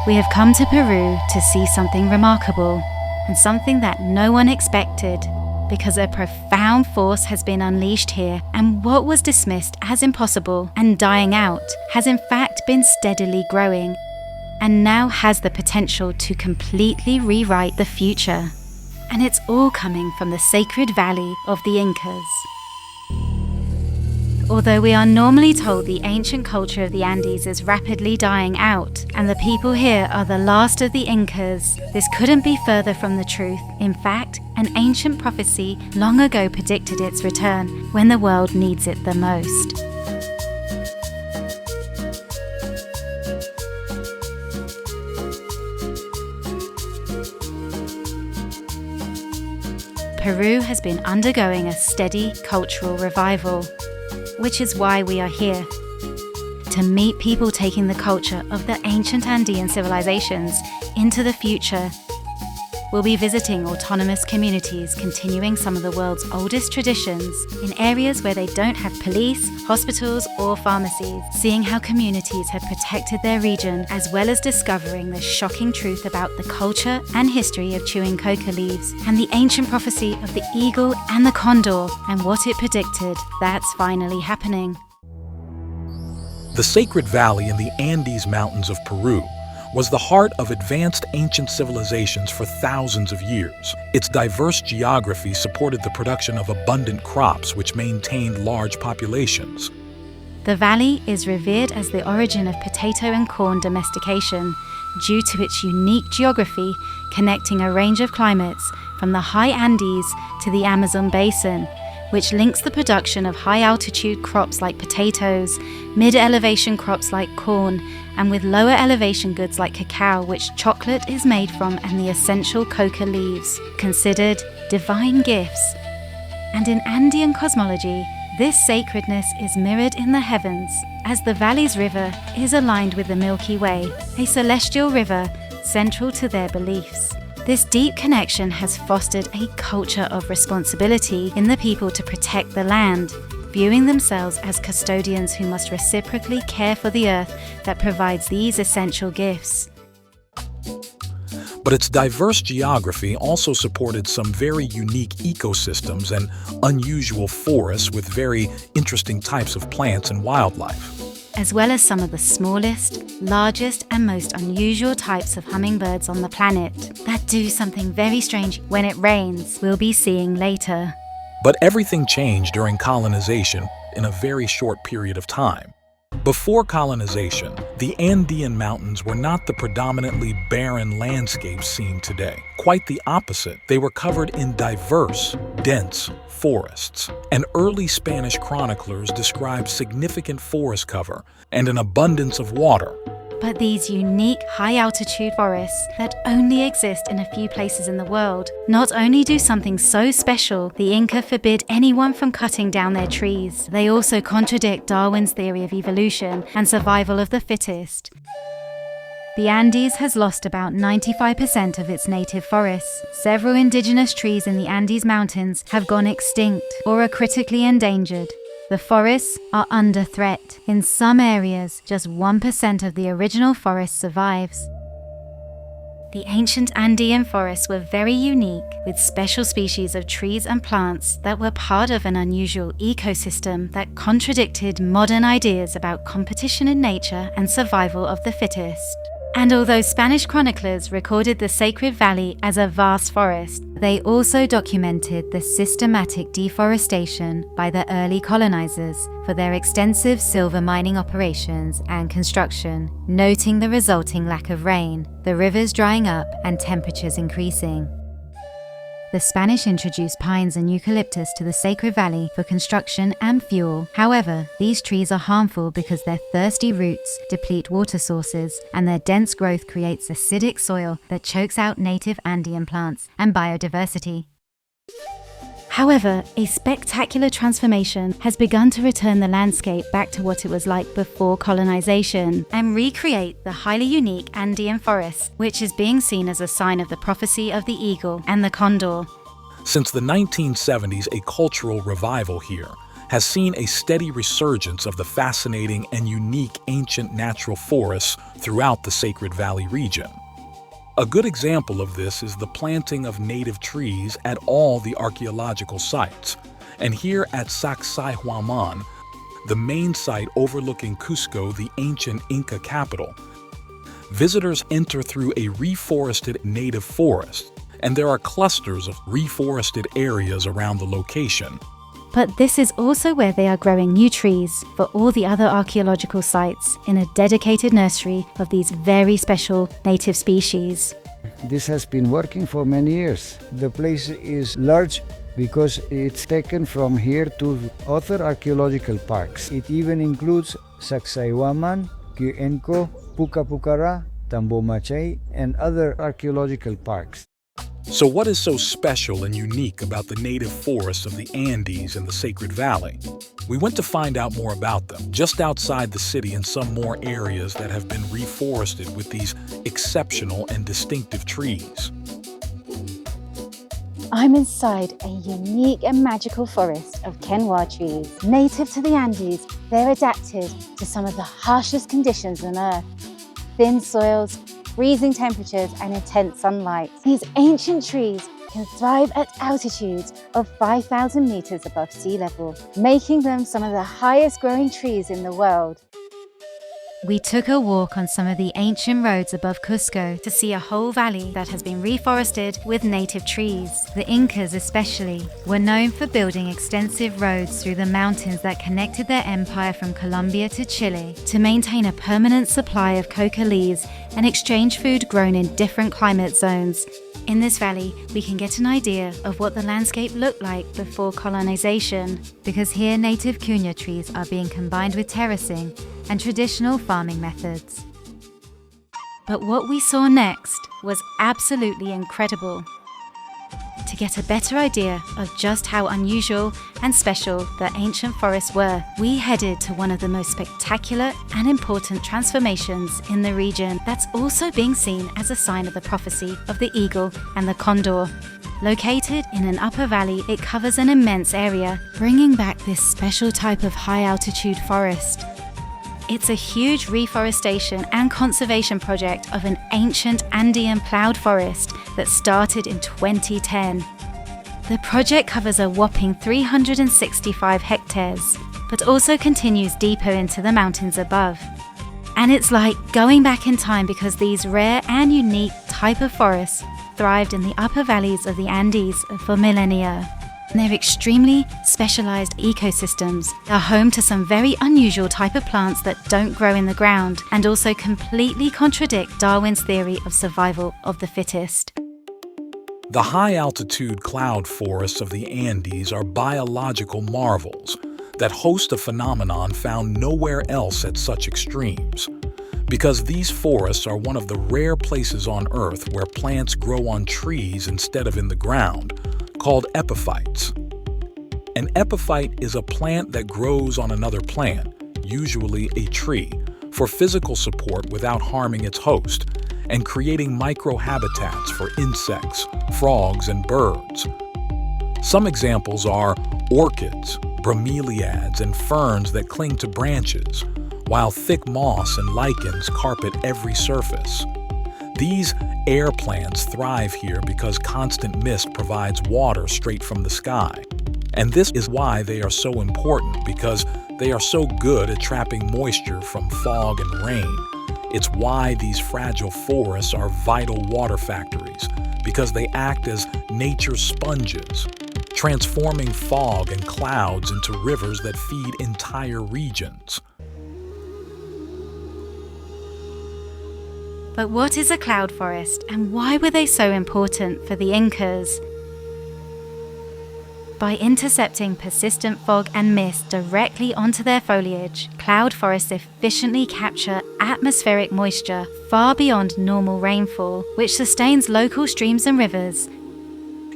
We have come to Peru to see something remarkable, and something that no one expected, because a profound force has been unleashed here, and what was dismissed as impossible and dying out has in fact been steadily growing, and now has the potential to completely rewrite the future. And it's all coming from the sacred valley of the Incas. Although we are normally told the ancient culture of the Andes is rapidly dying out, and the people here are the last of the Incas, this couldn't be further from the truth. In fact, an ancient prophecy long ago predicted its return when the world needs it the most. Peru has been undergoing a steady cultural revival, which is why we are here, to meet people taking the culture of the ancient Andean civilizations into the future. We'll be visiting autonomous communities continuing some of the world's oldest traditions in areas where they don't have police, hospitals or pharmacies, seeing how communities have protected their region, as well as discovering the shocking truth about the culture and history of chewing coca leaves and the ancient prophecy of the eagle and the condor and what it predicted. That's finally happening. The Sacred Valley in the Andes Mountains of Peru was the heart of advanced ancient civilizations for thousands of years. Its diverse geography supported the production of abundant crops which maintained large populations. The valley is revered as the origin of potato and corn domestication due to its unique geography connecting a range of climates from the high Andes to the Amazon basin, which links the production of high-altitude crops like potatoes, mid-elevation crops like corn, and with lower elevation goods like cacao, which chocolate is made from, and the essential coca leaves, considered divine gifts. And in Andean cosmology, this sacredness is mirrored in the heavens, as the valley's river is aligned with the Milky Way, a celestial river central to their beliefs. This deep connection has fostered a culture of responsibility in the people to protect the land, viewing themselves as custodians who must reciprocally care for the earth that provides these essential gifts. But its diverse geography also supported some very unique ecosystems and unusual forests with very interesting types of plants and wildlife, as well as some of the smallest, largest and most unusual types of hummingbirds on the planet that do something very strange when it rains, we'll be seeing later. But everything changed during colonization in a very short period of time. Before colonization, the Andean mountains were not the predominantly barren landscapes seen today. Quite the opposite. They were covered in diverse, dense forests. And early Spanish chroniclers described significant forest cover and an abundance of water. But these unique high-altitude forests that only exist in a few places in the world not only do something so special, the Inca forbid anyone from cutting down their trees, they also contradict Darwin's theory of evolution and survival of the fittest. The Andes has lost about 95% of its native forests. Several indigenous trees in the Andes Mountains have gone extinct or are critically endangered. The forests are under threat. In some areas, just 1% of the original forest survives. The ancient Andean forests were very unique, with special species of trees and plants that were part of an unusual ecosystem that contradicted modern ideas about competition in nature and survival of the fittest. And although Spanish chroniclers recorded the Sacred Valley as a vast forest, they also documented the systematic deforestation by the early colonizers for their extensive silver mining operations and construction, noting the resulting lack of rain, the rivers drying up, and temperatures increasing. The Spanish introduced pines and eucalyptus to the Sacred Valley for construction and fuel. However, these trees are harmful because their thirsty roots deplete water sources, and their dense growth creates acidic soil that chokes out native Andean plants and biodiversity. However, a spectacular transformation has begun to return the landscape back to what it was like before colonization and recreate the highly unique Andean forest, which is being seen as a sign of the prophecy of the eagle and the condor. Since the 1970s, a cultural revival here has seen a steady resurgence of the fascinating and unique ancient natural forests throughout the Sacred Valley region. A good example of this is the planting of native trees at all the archaeological sites, and here at Sacsayhuaman, the main site overlooking Cusco, the ancient Inca capital, visitors enter through a reforested native forest, and there are clusters of reforested areas around the location. But this is also where they are growing new trees for all the other archaeological sites in a dedicated nursery of these very special native species. This has been working for many years. The place is large because it's taken from here to other archaeological parks. It even includes Sacsayhuaman, Queñua, Pucapucara, Tambomachay, and other archaeological parks. So what is so special and unique about the native forests of the Andes and the Sacred Valley? We went to find out more about them just outside the city in some more areas that have been reforested with these exceptional and distinctive trees. I'm inside a unique and magical forest of Kenoir trees. Native to the Andes, they're adapted to some of the harshest conditions on Earth. Thin soils, freezing temperatures and intense sunlight. These ancient trees can thrive at altitudes of 5,000 meters above sea level, making them some of the highest growing trees in the world. We took a walk on some of the ancient roads above Cusco to see a whole valley that has been reforested with native trees. The Incas especially were known for building extensive roads through the mountains that connected their empire from Colombia to Chile to maintain a permanent supply of coca leaves and exchange food grown in different climate zones. In this valley, we can get an idea of what the landscape looked like before colonization, because here native Queñua trees are being combined with terracing and traditional farming methods. But what we saw next was absolutely incredible. To get a better idea of just how unusual and special the ancient forests were, we headed to one of the most spectacular and important transformations in the region that's also being seen as a sign of the prophecy of the eagle and the condor. Located in an upper valley, it covers an immense area, bringing back this special type of high-altitude forest. It's a huge reforestation and conservation project of an ancient Andean ploughed forest that started in 2010. The project covers a whopping 365 hectares, but also continues deeper into the mountains above. And it's like going back in time because these rare and unique type of forests thrived in the upper valleys of the Andes for millennia. Their extremely specialized ecosystems are home to some very unusual type of plants that don't grow in the ground and also completely contradict Darwin's theory of survival of the fittest. The high-altitude cloud forests of the Andes are biological marvels that host a phenomenon found nowhere else at such extremes. Because these forests are one of the rare places on Earth where plants grow on trees instead of in the ground, called epiphytes. An epiphyte is a plant that grows on another plant, usually a tree, for physical support without harming its host, and creating microhabitats for insects, frogs, and birds. Some examples are orchids, bromeliads, and ferns that cling to branches, while thick moss and lichens carpet every surface. These air plants thrive here because constant mist provides water straight from the sky. And this is why they are so important, because they are so good at trapping moisture from fog and rain. It's why these fragile forests are vital water factories, because they act as nature's sponges, transforming fog and clouds into rivers that feed entire regions. But what is a cloud forest, and why were they so important for the Incas? By intercepting persistent fog and mist directly onto their foliage, cloud forests efficiently capture atmospheric moisture far beyond normal rainfall, which sustains local streams and rivers.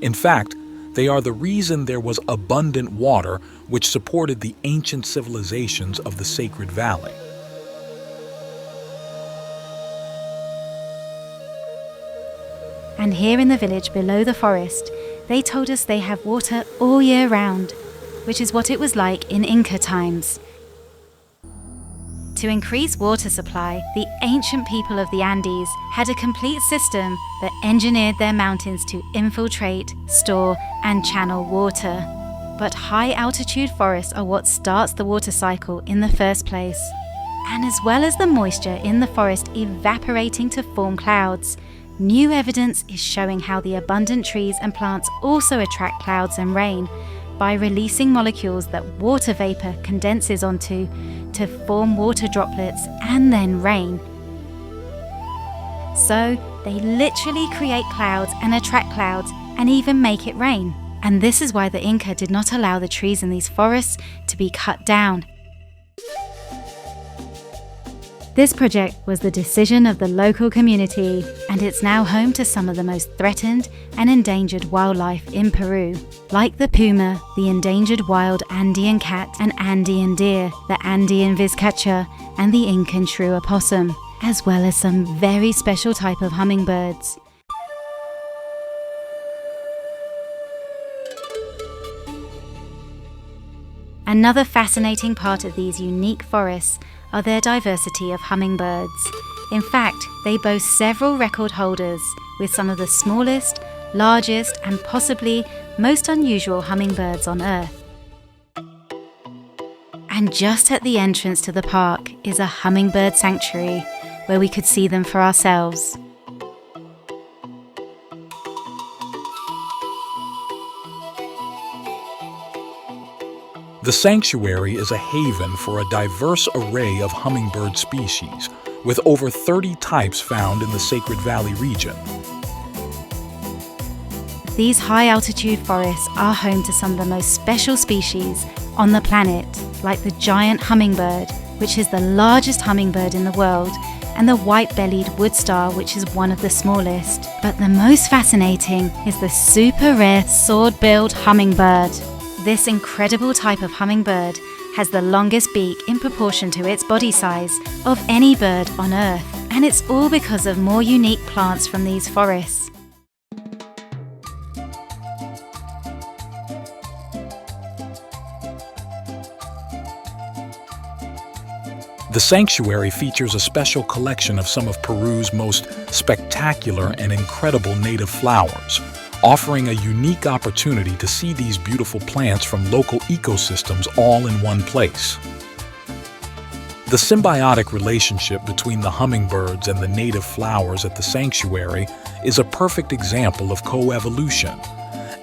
In fact, they are the reason there was abundant water which supported the ancient civilizations of the Sacred Valley. And here in the village below the forest, they told us they have water all year round. which is what it was like in Inca times. To increase water supply, the ancient people of the Andes had a complete system that engineered their mountains to infiltrate, store, and channel water. But high-altitude forests are what starts the water cycle in the first place. And as well as the moisture in the forest evaporating to form clouds, new evidence is showing how the abundant trees and plants also attract clouds and rain by releasing molecules that water vapor condenses onto to form water droplets and then rain. So they literally create clouds and attract clouds and even make it rain. And this is why the Inca did not allow the trees in these forests to be cut down. This project was the decision of the local community, and it's now home to some of the most threatened and endangered wildlife in Peru, like the puma, the endangered wild Andean cat and Andean deer, the Andean vizcacha, and the Incan shrew opossum, as well as some very special type of hummingbirds. Another fascinating part of these unique forests are their diversity of hummingbirds. In fact, they boast several record holders, with some of the smallest, largest, and possibly most unusual hummingbirds on Earth. And just at the entrance to the park is a hummingbird sanctuary, where we could see them for ourselves. The sanctuary is a haven for a diverse array of hummingbird species, with over 30 types found in the Sacred Valley region. These high-altitude forests are home to some of the most special species on the planet, like the giant hummingbird, which is the largest hummingbird in the world, and the white-bellied wood star, which is one of the smallest. But the most fascinating is the super rare sword-billed hummingbird. This incredible type of hummingbird has the longest beak in proportion to its body size of any bird on Earth, and it's all because of more unique plants from these forests. The sanctuary features a special collection of some of Peru's most spectacular and incredible native flowers, offering a unique opportunity to see these beautiful plants from local ecosystems all in one place. The symbiotic relationship between the hummingbirds and the native flowers at the sanctuary is a perfect example of coevolution,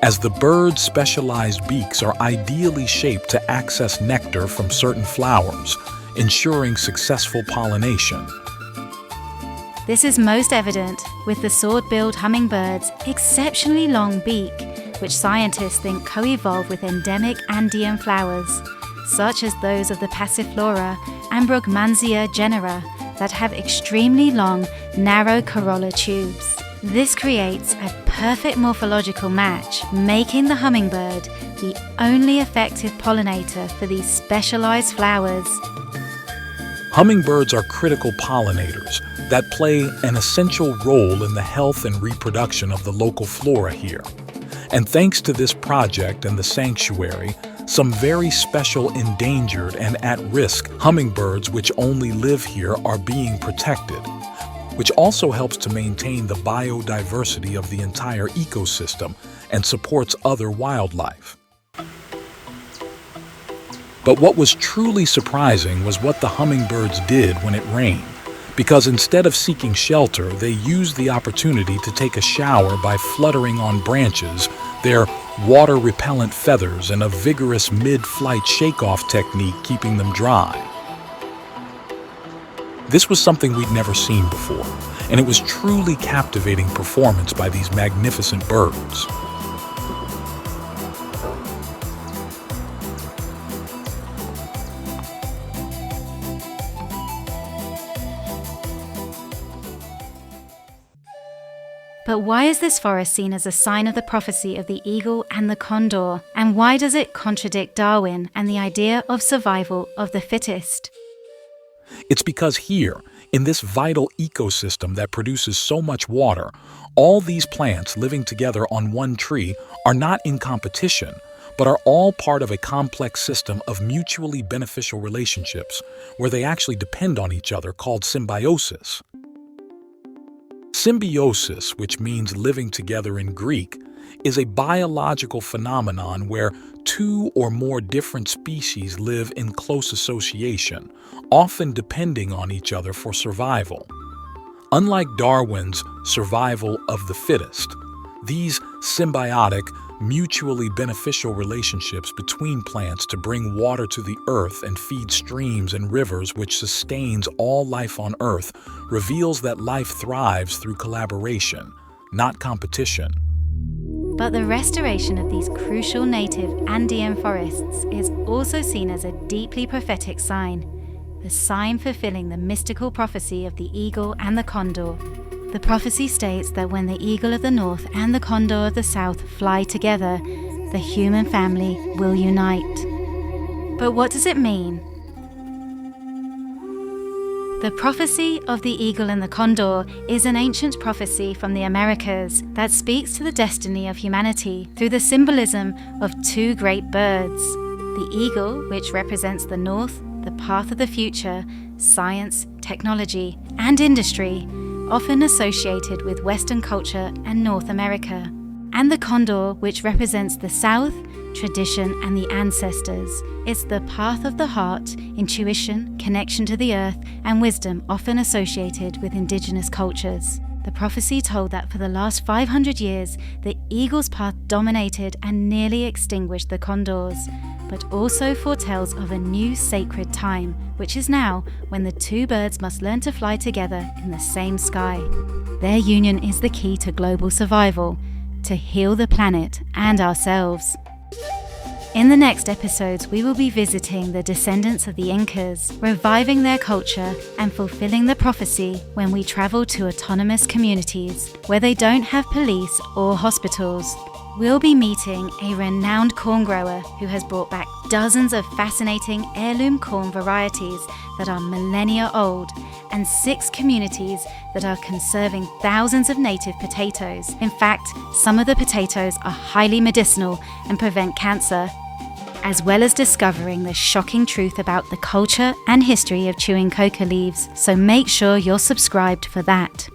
as the birds' specialized beaks are ideally shaped to access nectar from certain flowers, ensuring successful pollination. This is most evident with the sword-billed hummingbird's exceptionally long beak, which scientists think co-evolved with endemic Andean flowers, such as those of the Passiflora and Brugmansia genera, that have extremely long, narrow corolla tubes. This creates a perfect morphological match, making the hummingbird the only effective pollinator for these specialized flowers. Hummingbirds are critical pollinators that play an essential role in the health and reproduction of the local flora here. And thanks to this project and the sanctuary, some very special endangered and at-risk hummingbirds which only live here are being protected, which also helps to maintain the biodiversity of the entire ecosystem and supports other wildlife. But what was truly surprising was what the hummingbirds did when it rained, because instead of seeking shelter, they used the opportunity to take a shower by fluttering on branches, their water-repellent feathers and a vigorous mid-flight shake-off technique keeping them dry. This was something we'd never seen before, and it was truly captivating performance by these magnificent birds. But why is this forest seen as a sign of the prophecy of the eagle and the condor? And why does it contradict Darwin and the idea of survival of the fittest? It's because here, in this vital ecosystem that produces so much water, all these plants living together on one tree are not in competition, but are all part of a complex system of mutually beneficial relationships where they actually depend on each other, called symbiosis. Symbiosis, which means living together in Greek, is a biological phenomenon where two or more different species live in close association, often depending on each other for survival. Unlike Darwin's survival of the fittest, these symbiotic, mutually beneficial relationships between plants to bring water to the earth and feed streams and rivers which sustains all life on Earth reveals that life thrives through collaboration, not competition. But the restoration of these crucial native Andean forests is also seen as a deeply prophetic sign, the sign fulfilling the mystical prophecy of the eagle and the condor. The prophecy states that when the eagle of the north and the condor of the south fly together, the human family will unite. But what does it mean? The prophecy of the eagle and the condor is an ancient prophecy from the Americas that speaks to the destiny of humanity through the symbolism of two great birds. The eagle, which represents the north, the path of the future, science, technology, and industry, often associated with Western culture and North America. And the condor, which represents the south, tradition, and the ancestors. It's the path of the heart, intuition, connection to the earth, and wisdom often associated with indigenous cultures. The prophecy told that for the last 500 years, the eagle's path dominated and nearly extinguished the condors, but also foretells of a new sacred time, which is now when the two birds must learn to fly together in the same sky. Their union is the key to global survival, to heal the planet and ourselves. In the next episodes, we will be visiting the descendants of the Incas, reviving their culture and fulfilling the prophecy when we travel to autonomous communities where they don't have police or hospitals. We'll be meeting a renowned corn grower who has brought back dozens of fascinating heirloom corn varieties that are millennia old, and 6 communities that are conserving thousands of native potatoes. In fact, some of the potatoes are highly medicinal and prevent cancer, as well as discovering the shocking truth about the culture and history of chewing coca leaves, so make sure you're subscribed for that.